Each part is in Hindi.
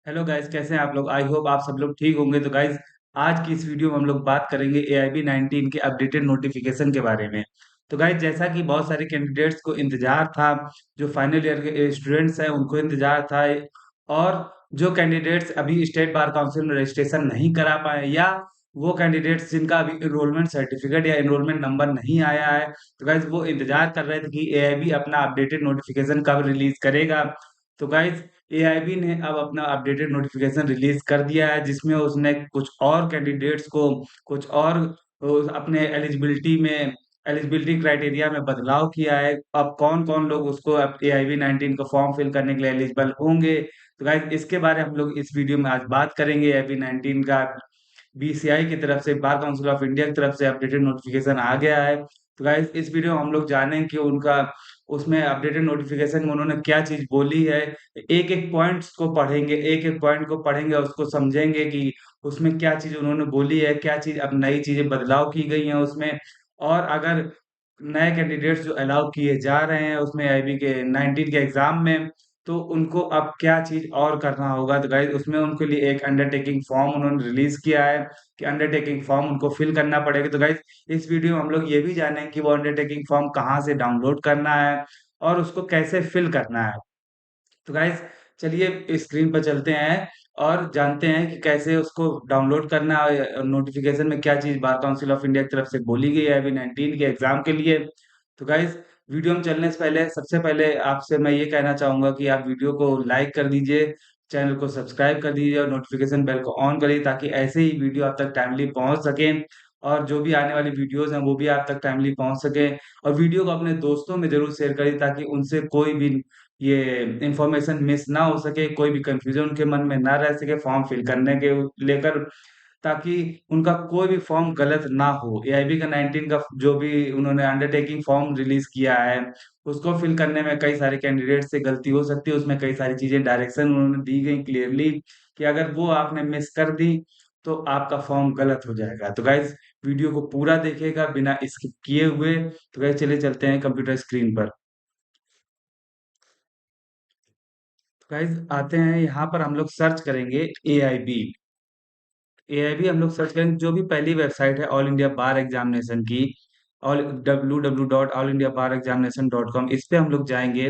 हेलो गाइस, कैसे हैं आप लोग? आई होप आप सब लोग ठीक होंगे। तो गाइस, आज की इस वीडियो में हम लोग बात करेंगे AIB 19 के अपडेटेड नोटिफिकेशन के बारे में। तो गाइस, जैसा कि बहुत सारे कैंडिडेट्स को इंतजार था, जो फाइनल ईयर के स्टूडेंट्स हैं उनको इंतजार था, और जो कैंडिडेट्स अभी स्टेट बार काउंसिल में रजिस्ट्रेशन नहीं करा पाए, या वो कैंडिडेट्स जिनका अभी एनरोलमेंट सर्टिफिकेट या एनरोलमेंट नंबर नहीं आया है, तो गाइस वो इंतजार कर रहे थे कि AIB अपना अपडेटेड नोटिफिकेशन कब रिलीज करेगा। तो गाइस, AIB ने अब अपना अपडेटेड नोटिफिकेशन रिलीज कर दिया है, जिसमें उसने कुछ और कैंडिडेट्स को कुछ और अपने एलिजिबिलिटी क्राइटेरिया में बदलाव किया है। अब कौन कौन लोग उसको अब AIB 19 का फॉर्म फिल करने के लिए एलिजिबल होंगे, तो गाइस इसके बारे में हम लोग इस वीडियो में आज बात करेंगे। AIB 19 का BCI की तरफ से, बार काउंसिल ऑफ इंडिया की तरफ से अपडेटेड नोटिफिकेशन आ गया है। तो गाइस, इस वीडियो में हम लोग जानेंगे कि उनका उसमें अपडेटेड नोटिफिकेशन में उन्होंने क्या चीज बोली है। एक एक पॉइंट्स को पढ़ेंगे, एक एक पॉइंट को पढ़ेंगे, उसको समझेंगे कि उसमें क्या चीज उन्होंने बोली है, क्या चीज अब नई चीजें बदलाव की गई हैं उसमें। और अगर नए कैंडिडेट्स जो अलाउ किए जा रहे हैं उसमें AIB के 19 के एग्जाम में, तो उनको अब क्या चीज और करना होगा। तो गाइस, उसमें उनके लिए एक अंडरटेकिंग फॉर्म उन्होंने रिलीज किया है कि अंडरटेकिंग फॉर्म उनको फिल करना पड़ेगा। तो गाइस, इस वीडियो में हम लोग ये भी जानेंगे कि वो अंडरटेकिंग फॉर्म कहाँ से डाउनलोड करना है और उसको कैसे फिल करना है। तो गाइस, चलिए स्क्रीन पर चलते हैं और जानते हैं कि कैसे उसको डाउनलोड करना है। नोटिफिकेशन में क्या चीज बार काउंसिल ऑफ इंडिया की तरफ से बोली गई है अभी 19 के एग्जाम के लिए। तो गाइस, वीडियो में चलने से पहले सबसे पहले आपसे मैं ये कहना चाहूंगा कि आप वीडियो को लाइक कर दीजिए, चैनल को सब्सक्राइब कर दीजिए और नोटिफिकेशन बेल को ऑन करिए, ताकि ऐसे ही वीडियो आप तक टाइमली पहुंच सके और जो भी आने वाली वीडियोस हैं वो भी आप तक टाइमली पहुंच सके। और वीडियो को अपने दोस्तों में जरूर शेयर करिए, ताकि उनसे कोई भी ये इंफॉर्मेशन मिस ना हो सके, कोई भी कंफ्यूजन उनके मन में ना रह सके फॉर्म फिल करने के लेकर, ताकि उनका कोई भी फॉर्म गलत ना हो। AIB का 19 का जो भी उन्होंने अंडरटेकिंग फॉर्म रिलीज किया है, उसको फिल करने में कई सारे कैंडिडेट से गलती हो सकती है। उसमें कई सारी चीजें डायरेक्शन उन्होंने दी गई क्लियरली कि अगर वो आपने मिस कर दी तो आपका फॉर्म गलत हो जाएगा। तो गाइज, वीडियो को पूरा देखिएगा बिना स्किप किए हुए। तो गाइज, चलिए चलते हैं कंप्यूटर स्क्रीन पर। तो गाइज, आते हैं यहाँ पर, हम लोग सर्च करेंगे AIB। AIB हम लोग सर्च करेंगे, जो भी पहली वेबसाइट है ऑल इंडिया बार एग्जामिनेशन की, ऑल www.allindiabarexamination.com, इस पे हम लोग जाएंगे।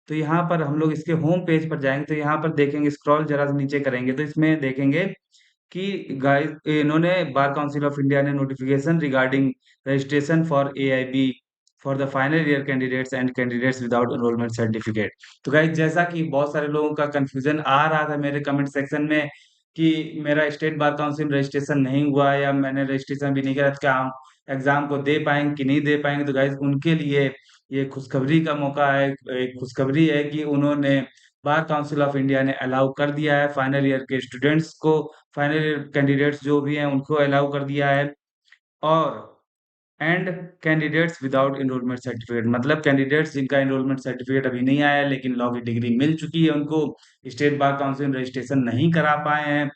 तो यहाँ पर हम लोग इसके होम पेज पर जाएंगे, तो यहाँ पर देखेंगे, स्क्रॉल जरा सा नीचे करेंगे तो इसमें देखेंगे कि गाइस, इन्होंने बार काउंसिल ऑफ इंडिया ने notification regarding registration for AIB for the final year candidates and candidates without enrolment certificate. तो गाइस, जैसा कि बहुत सारे लोगों का कंफ्यूजन आ रहा था मेरे कमेंट सेक्शन में कि मेरा स्टेट बार काउंसिल रजिस्ट्रेशन नहीं हुआ या मैंने रजिस्ट्रेशन भी नहीं किया, तो क्या हम एग्जाम को दे पाएंगे कि नहीं दे पाएंगे। तो गाइस, उनके लिए ये खुशखबरी का मौका है, एक खुशखबरी है कि उन्होंने बार काउंसिल ऑफ इंडिया ने अलाउ कर दिया है फाइनल ईयर के स्टूडेंट्स को, फाइनल ईयर कैंडिडेट्स जो भी हैं उनको अलाउ कर दिया है। और and candidates without enrolment certificate, मतलब कैंडिडेट्स जिनका एनरोलमेंट सर्टिफिकेट अभी नहीं आया है लेकिन लॉ की डिग्री मिल चुकी है उनको, स्टेट बार काउंसिल रजिस्ट्रेशन नहीं करा पाए हैं,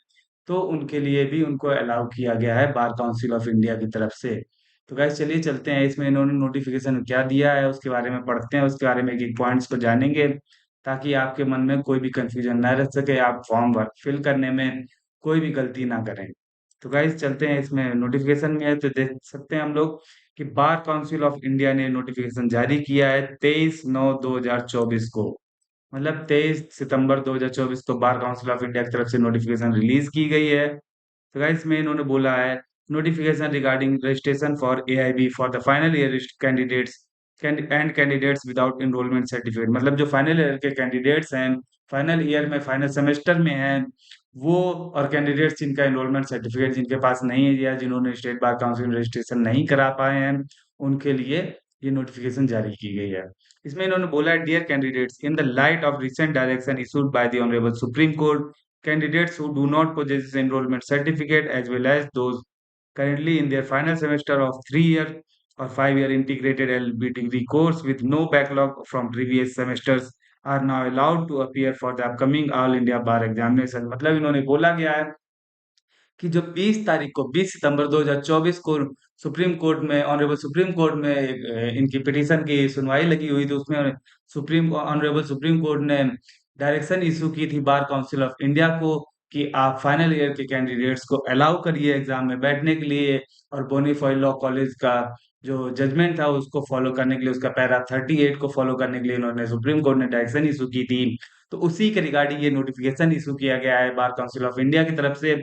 तो उनके लिए भी उनको अलाउ किया गया है बार काउंसिल ऑफ इंडिया की तरफ से। तो गाइस, चलिए चलते हैं, इसमें इन्होंने नोटिफिकेशन क्या दिया है उसके बारे में पढ़ते हैं, उसके बारे में एक एक पॉइंट्स को जानेंगे, ताकि आपके मन में कोई भी कंफ्यूजन ना रह सके, आप फॉर्म वर्क फिल करने में कोई भी गलती ना करें। तो गाइस, चलते हैं, इसमें नोटिफिकेशन में है तो देख सकते हैं हम लोग कि बार काउंसिल ऑफ इंडिया ने नोटिफिकेशन जारी किया है 23/9/2024 को, मतलब 23 सितंबर 2024 को बार काउंसिल ऑफ इंडिया की तरफ से नोटिफिकेशन रिलीज की गई है। तो गाइस, में इन्होंने बोला है notification regarding registration for AIB for the final year candidates and candidates without enrolment certificate, मतलब जो फाइनल ईयर के कैंडिडेट्स हैं, फाइनल ईयर में फाइनल सेमेस्टर में हैं वो, और कैंडिडेट्स जिनका एनरोलमेंट सर्टिफिकेट जिनके पास नहीं है या जिन्होंने स्टेट बार काउंसिल रजिस्ट्रेशन नहीं करा पाए हैं, उनके लिए ये नोटिफिकेशन जारी की गई है। इसमें इन्होंने बोला है, dear candidates, in the light of recent direction issued by the honourable Supreme Court, candidates who do not possess enrollment certificate as well as those currently in their final semester of 3 year or 5 year integrated LLB degree course with no backlog from previous semesters are now allowed to appear for the upcoming All India Bar Examination। मतलब इन्होंने बोला गया है कि जो 20 तारीख को, 20 सितंबर 2024 को सुप्रीम कोर्ट में, ऑनरेबल सुप्रीम कोर्ट में इनकी पिटीशन की सुनवाई लगी हुई थी, उसमें सुप्रीम ऑनरेबल सुप्रीम कोर्ट ने डायरेक्शन इशू की थी बार काउंसिल ऑफ इंडिया को कि आप फाइनल ईयर के कैंडिडेट्स को अलाउ करिए एग्जाम में बैठने के लिए। और बोनीफाइड लॉ कॉलेज का जो जजमेंट था उसको फॉलो करने के लिए, उसका पैरा 38 को फॉलो करने के लिए इन्होंने सुप्रीम कोर्ट ने डायरेक्शन इशू की थी। तो उसी के रिगार्डिंग ये नोटिफिकेशन इशू किया गया है बार काउंसिल ऑफ इंडिया की तरफ से।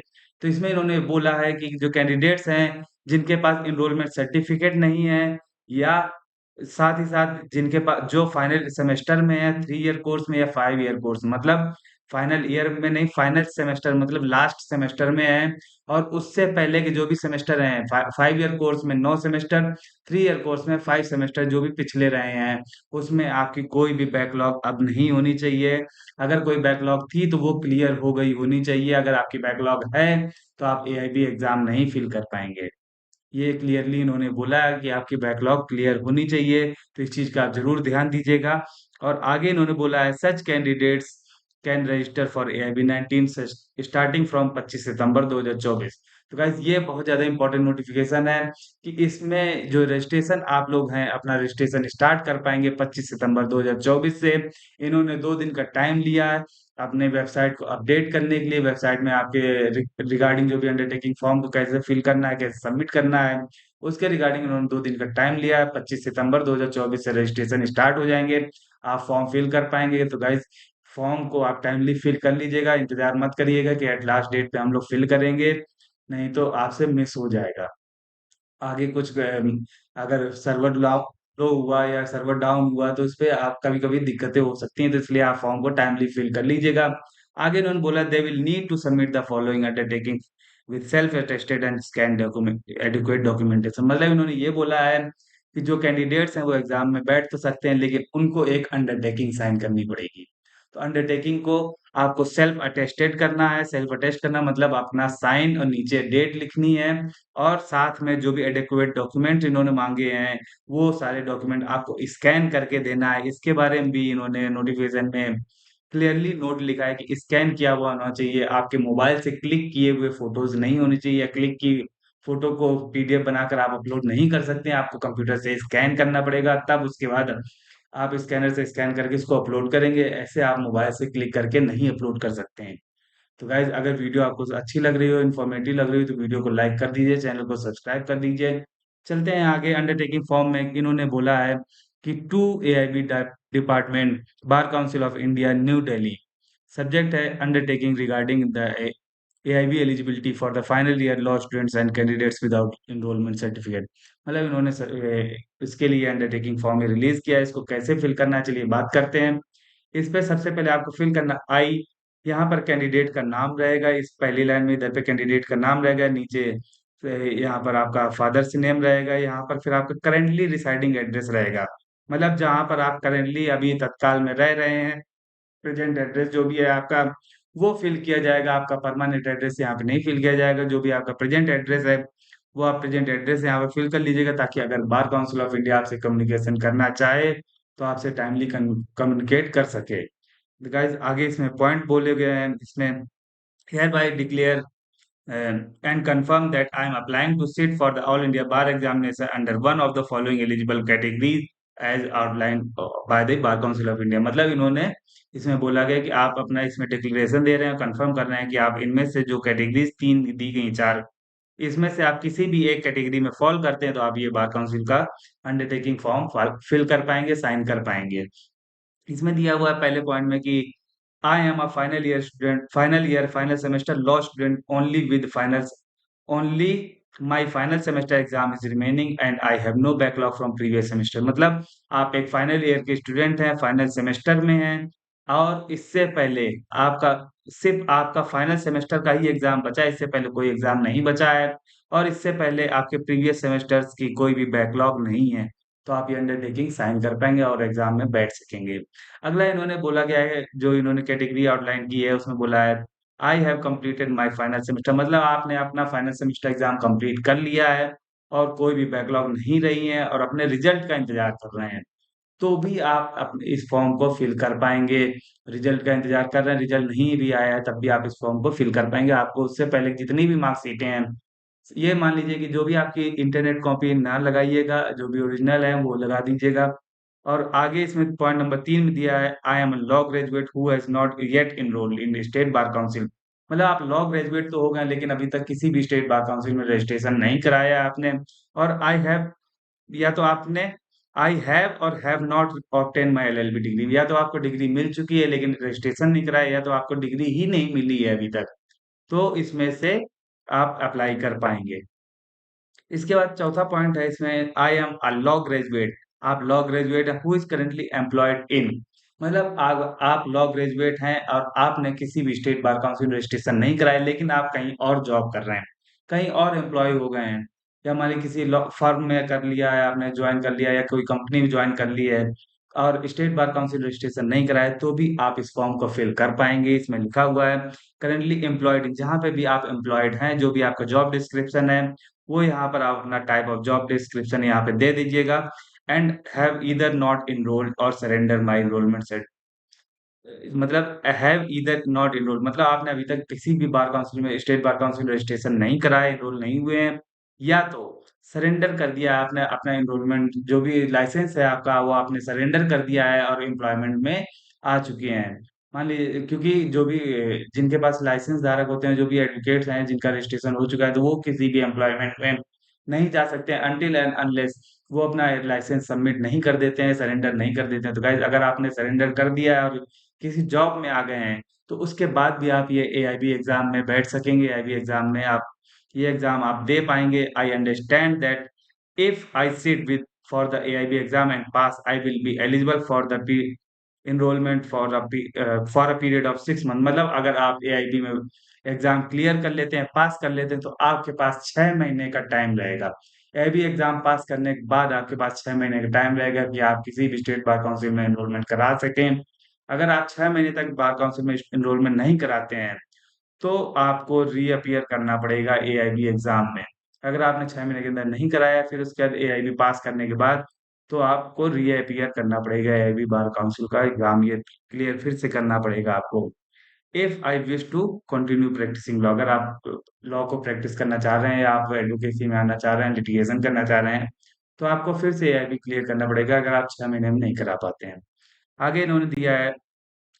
तो इसमें इन्होंने बोला है कि जो कैंडिडेट्स हैं जिनके पास इनरोलमेंट सर्टिफिकेट नहीं है, या साथ ही साथ जिनके पास जो फाइनल सेमेस्टर में है 3 ईयर कोर्स में या 5 ईयर कोर्स, मतलब फाइनल ईयर में नहीं, फाइनल सेमेस्टर मतलब लास्ट सेमेस्टर में है। और उससे पहले के जो भी सेमेस्टर हैं, 5 ईयर कोर्स में 9 सेमेस्टर, 3 ईयर कोर्स में 5 सेमेस्टर जो भी पिछले रहे हैं, उसमें आपकी कोई भी बैकलॉग अब नहीं होनी चाहिए। अगर कोई बैकलॉग थी तो वो क्लियर हो गई होनी चाहिए। अगर आपकी बैकलॉग है तो आप एआईबी एग्जाम नहीं फिल कर पाएंगे। ये क्लियरली इन्होंने बोला है कि आपकी बैकलॉग क्लियर होनी चाहिए, तो इस चीज का आप जरूर ध्यान दीजिएगा। और आगे इन्होंने बोला है such candidates can register for AIB 19 starting from 25 सितंबर 2024। तो गाइज ये बहुत ज्यादा इंपॉर्टेंट नोटिफिकेशन है कि इसमें जो रजिस्ट्रेशन आप लोग हैं अपना रजिस्ट्रेशन स्टार्ट कर पाएंगे 25 सितंबर 2024 से। इन्होंने 2 दिन का टाइम लिया है अपने वेबसाइट को अपडेट करने के लिए। वेबसाइट में आपके रिगार्डिंग जो भी अंडरटेकिंग फॉर्म को कैसे फिल करना है, कैसे सबमिट करना है, उसके रिगार्डिंग उन्होंने 2 दिन का टाइम लिया है। 25 सितंबर 2024 से रजिस्ट्रेशन स्टार्ट हो जाएंगे, आप फॉर्म फिल कर पाएंगे। तो गाइज फॉर्म को आप टाइमली फिल कर लीजिएगा, इंतजार मत करिएगा कि एट लास्ट डेट पे हम लोग फिल करेंगे, नहीं तो आपसे मिस हो जाएगा। आगे कुछ अगर सर्वर लो हुआ या सर्वर डाउन हुआ तो उसपे आप कभी कभी दिक्कतें हो सकती हैं, तो इसलिए आप फॉर्म को टाइमली फिल कर लीजिएगा। आगे उन्होंने बोला they will need to submit the following undertaking with self attested and scan document adequate documentation. मतलब इन्होंने ये बोला है कि जो कैंडिडेट्स हैं वो एग्जाम में बैठ तो सकते हैं, लेकिन उनको एक अंडरटेकिंग साइन करनी पड़ेगी। तो अंडरटेकिंग को आपको सेल्फ अटेस्टेड करना है। सेल्फ अटेस्ट करना मतलब अपना साइन और नीचे डेट लिखनी है, और साथ में जो भी एडिक्वेट डॉक्यूमेंट इन्होंने मांगे हैं वो सारे डॉक्यूमेंट आपको स्कैन करके देना है। इसके बारे में भी इन्होंने नोटिफिकेशन में क्लियरली नोट लिखा है कि स्कैन किया हुआ होना चाहिए, आपके मोबाइल से क्लिक किए हुए फोटोज नहीं होनी चाहिए, या क्लिक की फोटो को पीडीएफ बनाकर आप अपलोड नहीं कर सकते हैं, आपको कंप्यूटर से स्कैन करना पड़ेगा, तब उसके बाद आप स्कैनर से स्कैन करके इसको अपलोड करेंगे। ऐसे आप मोबाइल से क्लिक करके नहीं अपलोड कर सकते हैं। तो गाइज अगर वीडियो आपको अच्छी लग रही हो, इन्फॉर्मेटिव लग रही हो, तो वीडियो को लाइक कर दीजिए, चैनल को सब्सक्राइब कर दीजिए। चलते हैं आगे। अंडरटेकिंग फॉर्म में इन्होंने बोला है कि to AIB department bar council of India New Delhi, subject है undertaking regarding the AIB eligibility for the final year law students and candidates without enrolment certificate. मतलब इन्होंने इसके लिए अंडरटेकिंग फॉर्म रिलीज किया है। इसको कैसे फिल करना है चलिए बात करते हैं। इस पे सबसे पहले आपको फिल करना आई, यहाँ पर कैंडिडेट का नाम रहेगा, इस पहली लाइन में इधर पे कैंडिडेट का नाम रहेगा, नीचे यहाँ पर आपका फादर्स नेम रहेगा, यहाँ पर फिर आपका करेंटली रिसाइडिंग एड्रेस रहेगा, मतलब जहाँ पर आप करेंटली अभी तत्काल में रह रहे हैं, प्रेजेंट एड्रेस जो भी है आपका वो फिल किया जाएगा। आपका परमानेंट एड्रेस यहाँ पे नहीं फिल किया जाएगा। जो भी आपका प्रेजेंट एड्रेस है वो आप प्रेजेंट एड्रेस यहाँ पे फिल कर लीजिएगा, ताकि अगर बार काउंसिल ऑफ इंडिया आपसे कम्युनिकेशन करना चाहे तो आपसे टाइमली कम्युनिकेट कर सके। गाइस आगे इसमें पॉइंट बोले गए हैं इसमें, hereby declare and confirm that I am applying to sit for the All India Bar Examination under one of the following eligible categories as outlined by the Bar Council of India। मतलब इन्होंने इसमें बोला गया कि आप अपना इसमें डिक्लेरेशन दे रहे हैं, कंफर्म कर रहे हैं कि आप इनमें से जो कैटेगरीज तीन दी गई, चार, इसमें से आप किसी भी एक कैटेगरी में फॉल करते हैं तो आप ये बार काउंसिल का अंडरटेकिंग फॉर्म फिल कर पाएंगे, साइन कर पाएंगे। इसमें दिया हुआ है पहले पॉइंट में कि I am a final semester law student only with finals only my final semester exam is remaining and I have no backlog from previous semester. मतलब आप एक फाइनल ईयर के स्टूडेंट हैं, फाइनल सेमेस्टर में हैं, और इससे पहले आपका सिर्फ आपका फाइनल सेमेस्टर का ही एग्जाम बचा है, इससे पहले कोई एग्जाम नहीं बचा है, और इससे पहले आपके प्रीवियस सेमेस्टर्स की कोई भी बैकलॉग नहीं है। तो आप ये अंडरटेकिंग साइन कर पाएंगे और एग्जाम में बैठ सकेंगे। अगला इन्होंने बोला गया है, जो इन्होंने कैटेगरी आउटलाइन की है उसमें बोला है I have completed my final semester. मतलब आपने अपना फाइनल सेमेस्टर एग्जाम कंप्लीट कर लिया है और कोई भी बैकलॉग नहीं रही है और अपने रिजल्ट का इंतजार कर रहे हैं, तो भी आप अपने इस फॉर्म को फिल कर पाएंगे। रिजल्ट का इंतजार कर रहे हैं, रिजल्ट नहीं भी आया है तब भी आप इस फॉर्म को फिल कर पाएंगे। आपको उससे पहले जितनी भी मार्कशीटें हैं, ये मान लीजिए कि जो भी आपकी इंटरनेट कॉपी ना लगाइएगा, जो भी ओरिजिनल है वो लगा दीजिएगा, और आगे इसमें पॉइंट नंबर 3 में दिया है, आई am a law graduate who has not yet enrolled in state bar council. मतलब आप लॉ ग्रेजुएट तो हो गए, लेकिन अभी तक किसी भी स्टेट बार काउंसिल में रजिस्ट्रेशन नहीं कराया आपने। और आई हैव, या तो आपने आई हैव और have not obtain my LLB degree, या तो आपको डिग्री मिल चुकी है लेकिन रजिस्ट्रेशन नहीं कराया, या तो आपको डिग्री ही नहीं मिली है अभी तक। तो इसमें से आप अप्लाई कर पाएंगे। इसके बाद चौथा पॉइंट है इसमें, I am a law graduate. आप law graduate who is currently employed in, मतलब आप लॉ ग्रेजुएट हैं और आपने किसी भी स्टेट बार काउंसिल रजिस्ट्रेशन नहीं कराया, लेकिन आप कहीं और जॉब कर रहे हैं, कहीं और एम्प्लॉय हो गए हैं, या मान लीजिए किसी लॉ फर्म में कर लिया है, आपने ज्वाइन कर लिया, या कोई कंपनी में ज्वाइन कर ली है और स्टेट बार काउंसिल रजिस्ट्रेशन नहीं कराया, तो भी आप इस फॉर्म को फिल कर पाएंगे। इसमें लिखा हुआ है करेंटली एम्प्लॉयड, जहां पे भी आप एम्प्लॉयड हैं, जो भी आपका जॉब डिस्क्रिप्शन है वो यहाँ पर आप अपना टाइप ऑफ जॉब डिस्क्रिप्शन यहाँ पे दे दीजिएगा। And have either not enrolled और सरेंडर माई इनरोलमेंट, मतलब हैव ईदर नॉट एनरोल्ड, मतलब आपने अभी तक किसी भी बार काउंसिल में, स्टेट बार काउंसिल रजिस्ट्रेशन नहीं कराया, एनरोल नहीं हुए हैं, या तो सरेंडर कर दिया है आपने अपना एनरोलमेंट, जो भी लाइसेंस है आपका वो आपने सरेंडर कर दिया है और एम्प्लॉयमेंट में आ चुके हैं। मान लीजिए, क्योंकि जो भी जिनके पास लाइसेंस धारक होते हैं, जो भी एडवोकेट्स हैं जिनका रजिस्ट्रेशन हो चुका है, तो वो किसी भी एम्प्लॉयमेंट में नहीं जा सकते अनटिल एंड अनलेस वो अपना लाइसेंस सबमिट नहीं कर देते हैं, सरेंडर नहीं कर देते हैं। तो गाइस, अगर आपने सरेंडर कर दिया है और किसी जॉब में आ गए हैं, तो उसके बाद भी आप ये एआईबी एग्जाम में बैठ सकेंगे। एआईबी एग्जाम में आप ये एग्जाम आप दे पाएंगे। I understand that if I sit with for the AIB exam and pass, I will be eligible for the enrolment for a period of 6 month. मतलब अगर आप एआईबी में एग्जाम क्लियर कर लेते हैं, पास कर लेते हैं, तो आपके पास 6 महीने का टाइम रहेगा। एआईबी एग्जाम पास करने के बाद आपके पास 6 महीने का टाइम रहेगा कि आप किसी भी स्टेट बार काउंसिल में एनरोलमेंट करा सकें। अगर आप 6 महीने तक बार काउंसिल में एनरोलमेंट नहीं कराते हैं, तो आपको रीअपियर करना पड़ेगा एआईबी एग्जाम में। अगर आपने 6 महीने के अंदर नहीं कराया, फिर उसके बाद एआईबी पास करने के बाद, तो आपको रीअपियर करना पड़ेगा एआईबी बार काउंसिल का एग्जाम, ये क्लियर फिर से करना पड़ेगा आपको। If I wish to continue practising law, अगर आप लॉ को प्रैक्टिस करना चाह रहे हैं, या आप एडवोकेसी में आना चाह रहे हैं, लिटिगेशन करना चाह रहे हैं, तो आपको फिर से एआईबी क्लियर करना पड़ेगा अगर आप 6 महीने में नहीं करा पाते हैं। आगे इन्होंने दिया है,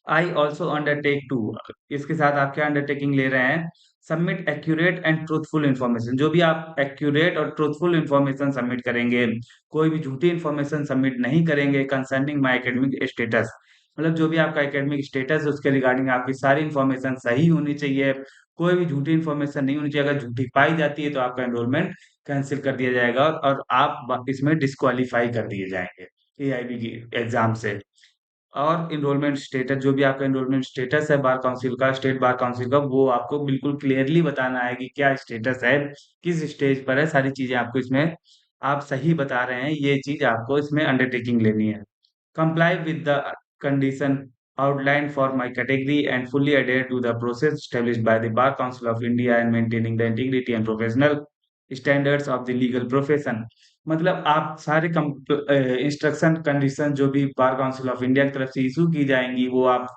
आई ऑल्सो अंडरटेक टू, इसके साथ आप क्या अंडरटेकिंग ले रहे हैं, submit accurate and truthful information. जो भी आप एक्यूरेट और ट्रूथफुल इन्फॉर्मेशन सबमिट करेंगे, कोई भी झूठी इन्फॉर्मेशन सबमिट नहीं करेंगे कंसर्निंग माई एकेडमिक स्टेटस, मतलब जो भी आपका एकेडमिक स्टेटस है उसके रिगार्डिंग आपकी सारी इन्फॉर्मेशन सही होनी चाहिए, कोई भी झूठी इन्फॉर्मेशन नहीं होनी चाहिए। अगर झूठी पाई जाती है तो आपका एनरोलमेंट कैंसिल कर दिया जाएगा और आप इसमें डिस्क्वालीफाई कर दिए जाएंगे एआईबी की एग्जाम से। और एनरोलमेंट स्टेटस, जो भी आपका एनरोलमेंट स्टेटस है बार काउंसिल का, स्टेट बार काउंसिल का, वो आपको बिल्कुल क्लियरली बताना है कि क्या स्टेटस है, किस स्टेज पर है, सारी चीजें आपको इसमें आप सही बता रहे हैं, ये चीज आपको इसमें अंडरटेकिंग लेनी है। Comply with the condition outlined for my category and fully adhere to the process established by the Bar Council of India and maintaining the integrity and professional standards of the legal profession। मतलब आप सारे इंस्ट्रक्शन कंडीशन जो भी बार काउंसिल ऑफ इंडिया की तरफ से इशू की जाएंगी, वो आप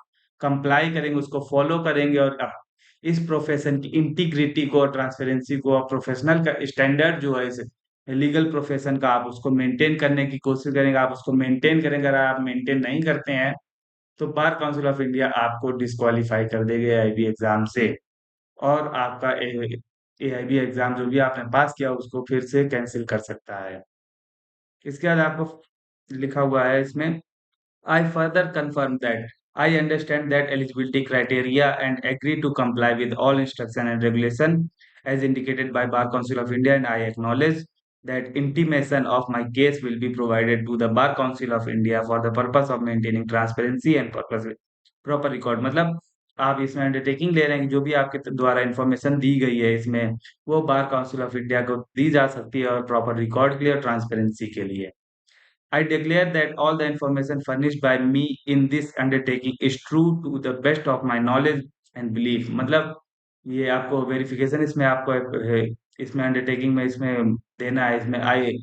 कंप्लाई करेंगे, उसको फॉलो करेंगे, और इस प्रोफेशन की इंटीग्रिटी को, ट्रांसपेरेंसी को, और प्रोफेशनल का स्टैंडर्ड जो है इस लीगल प्रोफेशन का, आप उसको मेंटेन करने की कोशिश करेंगे, आप उसको मेंटेन करेंगे। अगर आप मेंटेन नहीं करते हैं, तो बार काउंसिल ऑफ इंडिया आपको डिस्क्वालीफाई कर देगा एआईबी एग्जाम से, और आपका एआईबी एग्जाम जो भी आपने पास किया उसको फिर से कैंसिल कर सकता है। इसके बाद आपको लिखा हुआ है इसमें, I further confirm that I understand that eligibility criteria and agree to comply with all instruction and regulation as indicated by Bar Council of India, and I acknowledge that intimation of my case will be provided to the Bar Council of India for the purpose of maintaining transparency and purpose proper record। मतलब आप इसमें अंडरटेकिंग ले रहे हैं कि जो भी आपके द्वारा इन्फॉर्मेशन दी गई है इसमें, वो बार काउंसिल ऑफ इंडिया को दी जा सकती है, और प्रॉपर रिकॉर्ड के लिए और ट्रांसपेरेंसी के लिए। I declare that all the information furnished by me in this undertaking is true to the best of my knowledge and belief। मतलब ये आपको वेरिफिकेशन इसमें आपको इसमें अंडरटेकिंग में इसमें देना है। इसमें आई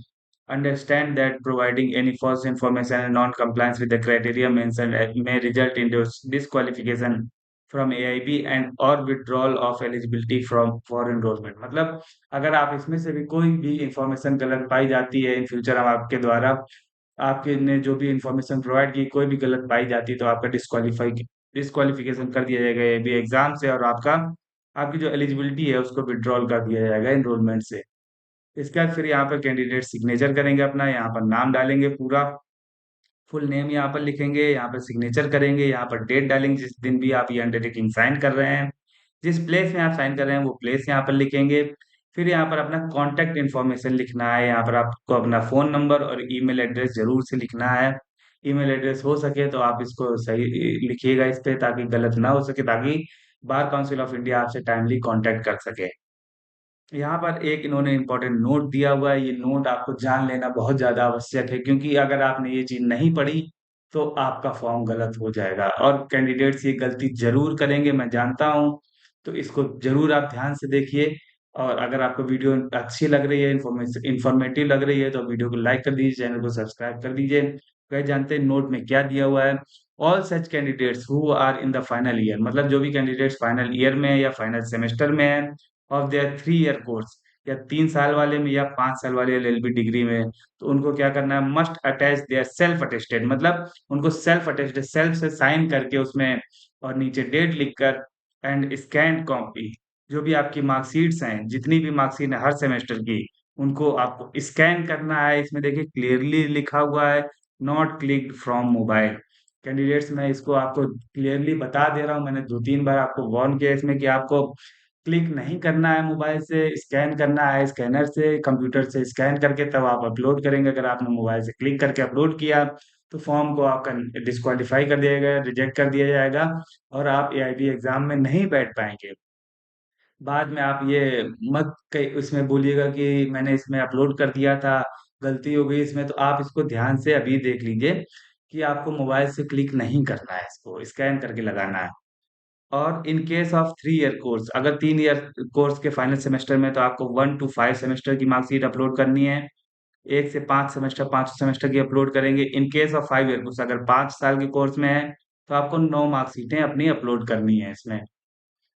understand that providing any false information and non-compliance with the criteria mentioned may result in disqualification from AIB and or withdrawal of eligibility from for enrollment। मतलब अगर आप इसमें से भी कोई भी इंफॉर्मेशन गलत पाई जाती है इन फ्यूचर, हम आपके द्वारा आपके ने जो भी इंफॉर्मेशन प्रोवाइड की कोई भी गलत पाई जाती है तो आपका डिस्क्वालिफिकेशन कर दिया जाएगा ये भी एग्जाम से, और आपका आपकी जो एलिजिबिलिटी है उसको विड्रॉल कर दिया जाएगा एनरोलमेंट से। इसके बाद फिर यहाँ पर कैंडिडेट सिग्नेचर करेंगे अपना, यहाँ पर नाम डालेंगे पूरा, फुल नेम यहाँ पर लिखेंगे, यहाँ पर सिग्नेचर करेंगे, यहाँ पर डेट डालेंगे जिस दिन भी आप ये अंडरटेकिंग साइन कर रहे हैं, जिस प्लेस में आप साइन कर रहे हैं वो प्लेस यहाँ पर लिखेंगे। फिर यहाँ पर अपना कॉन्टैक्ट इन्फॉर्मेशन लिखना है, यहाँ पर आपको अपना फोन नंबर और ईमेल एड्रेस जरूर से लिखना है। ईमेल एड्रेस हो सके तो आप इसको सही लिखिएगा इस पे, ताकि गलत ना हो सके, ताकि बार काउंसिल ऑफ इंडिया आपसे टाइमली कांटेक्ट कर सके। यहाँ पर एक इन्होंने इम्पोर्टेंट नोट दिया हुआ है, ये नोट आपको जान लेना बहुत ज्यादा आवश्यक है, क्योंकि अगर आपने ये चीज नहीं पढ़ी तो आपका फॉर्म गलत हो जाएगा, और कैंडिडेट्स ये गलती जरूर करेंगे, मैं जानता हूँ। तो इसको जरूर आप ध्यान से देखिए, और अगर आपको वीडियो अच्छी लग रही है, इंफॉर्मेटिव लग रही है, तो वीडियो को लाइक कर दीजिए, चैनल को सब्सक्राइब कर दीजिए। वह जानते हैं नोट में क्या दिया हुआ है। All such candidates who are in the final year, मतलब जो भी कैंडिडेट्स फाइनल ईयर में है या फाइनल सेमेस्टर में है, ऑफ देयर 3 ईयर कोर्स, या 3 साल वाले में या 5 साल वाले एलएलबी डिग्री में, तो उनको क्या करना है, must attach their self attested, मतलब उनको सेल्फ अटेस्टेड, सेल्फ से साइन करके उसमें, और नीचे डेट लिखकर, एंड स्कैन कॉपी, जो भी आपकी मार्कशीट्स हैं, जितनी भी मार्कशीट है हर सेमेस्टर की, उनको आपको स्कैन करना है। इसमें देखिए क्लियरली लिखा हुआ है, not click from mobile. Candidates मैं इसको आपको क्लियरली बता दे रहा हूँ, मैंने 2-3 बार आपको वार्न किया इसमें कि आपको क्लिक नहीं करना है मोबाइल से, स्कैन करना है स्कैनर से, कंप्यूटर से स्कैन करके तब आप अपलोड करेंगे। अगर आपने मोबाइल से क्लिक करके अपलोड किया तो फॉर्म को आपका डिस्क्वालीफाई कर दिया जाएगा, रिजेक्ट कर दिया जाएगा, और आप एआईबी एग्जाम में नहीं बैठ पाएंगे। बाद में आप ये मत उसमें बोलिएगा कि मैंने इसमें अपलोड कर दिया था, गलती हो गई इसमें, तो आप इसको ध्यान से अभी देख लीजिए कि आपको मोबाइल से क्लिक नहीं करना है, इसको स्कैन करके लगाना है। और in case of 3 year course, अगर 3 ईयर कोर्स के फाइनल सेमेस्टर में, तो आपको 1 to 5 सेमेस्टर की मार्कशीट अपलोड करनी है। 1 से 5 सेमेस्टर, 5 सेमेस्टर की अपलोड करेंगे। In case of 5 year course, अगर 5 साल के कोर्स में है तो आपको 9 मार्कशीटें अपनी अपलोड करनी है इसमें।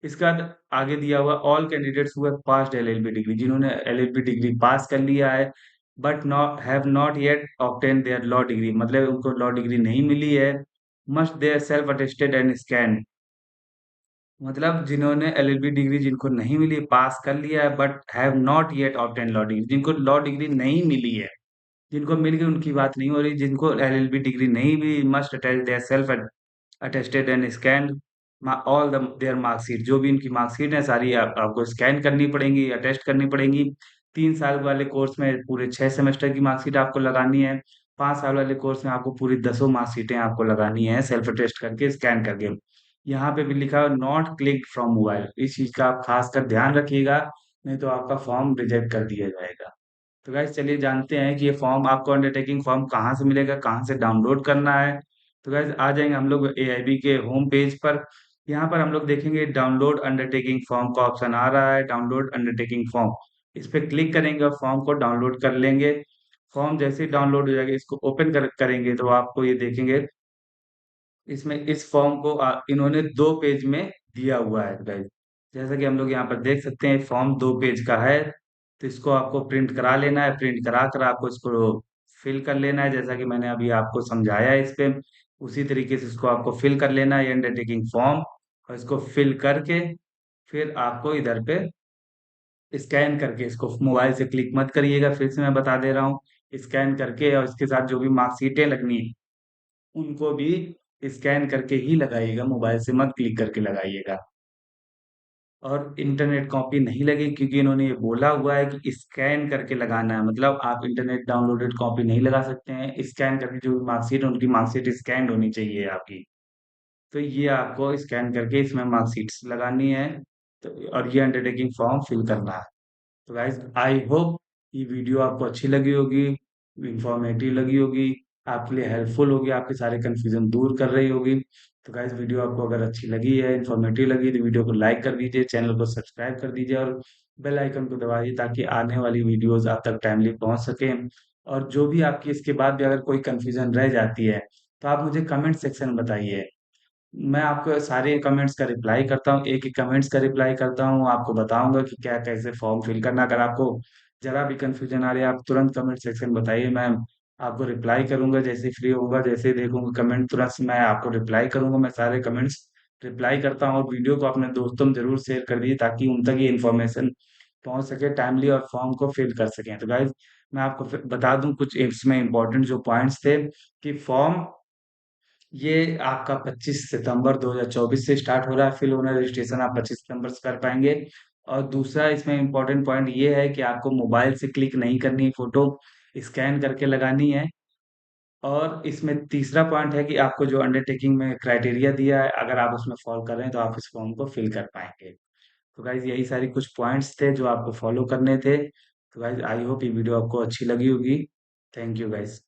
इसके बाद आगे दिया हुआ, all candidates who passed LLB degree, जिन्होंने एलएलबी डिग्री पास कर लिया है but not have not yet obtain their law degree, मतलब उनको लॉ डिग्री नहीं मिली है, must their self attested and scan, मतलब जिन्होंने एलएलबी डिग्री जिनको नहीं मिली, पास कर लिया है but have not yet obtain law degree, जिनको लॉ डिग्री नहीं मिली है, जिनको मिल गई उनकी बात नहीं हो रही, जिनको एलएलबी डिग्री नहीं मिली, must attach their self attested and scan all the their marksheet, जो भी इनकी मार्कशीट है सारी आपको स्कैन करनी पड़ेंगी, अटेस्ट करनी पड़ेंगी। 3 साल वाले कोर्स में पूरे 6 सेमेस्टर की मार्कशीट आपको लगानी है। 5 साल वाले कोर्स में आपको पूरी 10 मार्कशीटें आपको लगानी है, सेल्फ अटेस्ट करके स्कैन करके। यहाँ पे भी लिखा है नॉट क्लिक फ्रॉम मोबाइल, इस चीज का आप खासकर ध्यान रखिएगा, नहीं तो आपका फॉर्म रिजेक्ट कर दिया जाएगा। तो गाइस चलिए जानते हैं कि ये फॉर्म आपको, अंडरटेकिंग फॉर्म कहाँ से मिलेगा, कहाँ से डाउनलोड करना है। तो गाइस आ जाएंगे हम लोग एआईबी के होम पेज पर। यहाँ पर हम लोग देखेंगे डाउनलोड अंडरटेकिंग फॉर्म का ऑप्शन आ रहा है, डाउनलोड अंडरटेकिंग फॉर्म, इस पे क्लिक करेंगे और फॉर्म को डाउनलोड कर लेंगे। फॉर्म जैसे ही डाउनलोड हो जाएगा, इसको ओपन करेंगे तो आपको ये देखेंगे, इसमें इस फॉर्म को इन्होंने 2 पेज में दिया हुआ है गाइस। जैसा कि हम लोग यहाँ पर देख सकते हैं फॉर्म 2 पेज का है, तो इसको आपको प्रिंट करा लेना है, प्रिंट करा कर आपको इसको फिल कर लेना है, जैसा कि मैंने अभी आपको समझाया है इस पे, उसी तरीके से इसको आपको फिल कर लेना है, ये अंडरटेकिंग फॉर्म, और इसको फिल करके फिर आपको इधर पे स्कैन करके, इसको मोबाइल से क्लिक मत करिएगा, फिर से मैं बता दे रहा हूँ, स्कैन करके और इसके साथ जो भी मार्कशीटें लगनी है उनको भी स्कैन करके ही लगाइएगा, मोबाइल से मत क्लिक करके लगाइएगा। और इंटरनेट कॉपी नहीं लगी, क्योंकि इन्होंने ये बोला हुआ है कि स्कैन करके लगाना है, मतलब आप इंटरनेट डाउनलोडेड कॉपी नहीं लगा सकते हैं, स्कैन करके जो भी मार्कशीट, उनकी मार्कशीट स्कैन होनी चाहिए आपकी। तो ये आपको स्कैन करके इसमें मार्कशीट्स लगानी है, तो और ये अंडरटेकिंग फॉर्म फिल करना है। तो गाइज आई होप ये वीडियो आपको अच्छी लगी होगी, इंफॉर्मेटिव लगी होगी, आपके लिए हेल्पफुल होगी, आपके सारे कंफ्यूजन दूर कर रही होगी। तो गाइज वीडियो आपको अगर अच्छी लगी है, इंफॉर्मेटिव लगी, तो वीडियो को लाइक कर दीजिए, चैनल को सब्सक्राइब कर दीजिए, और बेल आइकन को दबाइए, ताकि आने वाली वीडियोस आप तक टाइमली पहुंच सके। और जो भी आपकी इसके बाद भी अगर कोई कंफ्यूजन रह जाती है तो आप मुझे कमेंट सेक्शन में बताइए, मैं आपको सारे कमेंट्स का रिप्लाई करता हूँ, एक एक कमेंट्स का रिप्लाई करता हूँ, आपको बताऊंगा कि क्या कैसे फॉर्म फिल करना। अगर आपको जरा भी कंफ्यूजन आ रही है, आप तुरंत कमेंट सेक्शन में बताइए, मैं आपको रिप्लाई करूंगा जैसे फ्री होगा, जैसे ही देखूंगा कमेंट तुरंत मैं आपको रिप्लाई करूंगा। मैं सारे कमेंट्स रिप्लाई करता हूँ, और वीडियो को अपने दोस्तों में जरूर शेयर कर दीजिए ताकि उन तक ये इन्फॉर्मेशन पहुंच सके टाइमली, और फॉर्म को फिल कर सकें। तो गाइज मैं आपको फिर बता दूं कुछ इसमें इंपॉर्टेंट जो पॉइंट्स थे, कि फॉर्म ये आपका 25 सितंबर 2024 से स्टार्ट हो रहा है फिल होना। रजिस्ट्रेशन आप 25 सितंबर से कर पाएंगे। और दूसरा इसमें इम्पोर्टेंट पॉइंट ये है कि आपको मोबाइल से क्लिक नहीं करनी है, फोटो स्कैन करके लगानी है। और इसमें तीसरा पॉइंट है कि आपको जो अंडरटेकिंग में क्राइटेरिया दिया है, अगर आप उसमें फॉलो कर रहे हैं तो आप इस फॉर्म को फिल कर पाएंगे। तो गाइज यही सारी कुछ पॉइंट्स थे जो आपको फॉलो करने थे। तो गाइज आई होप ये वीडियो आपको अच्छी लगी होगी। Thank you guys.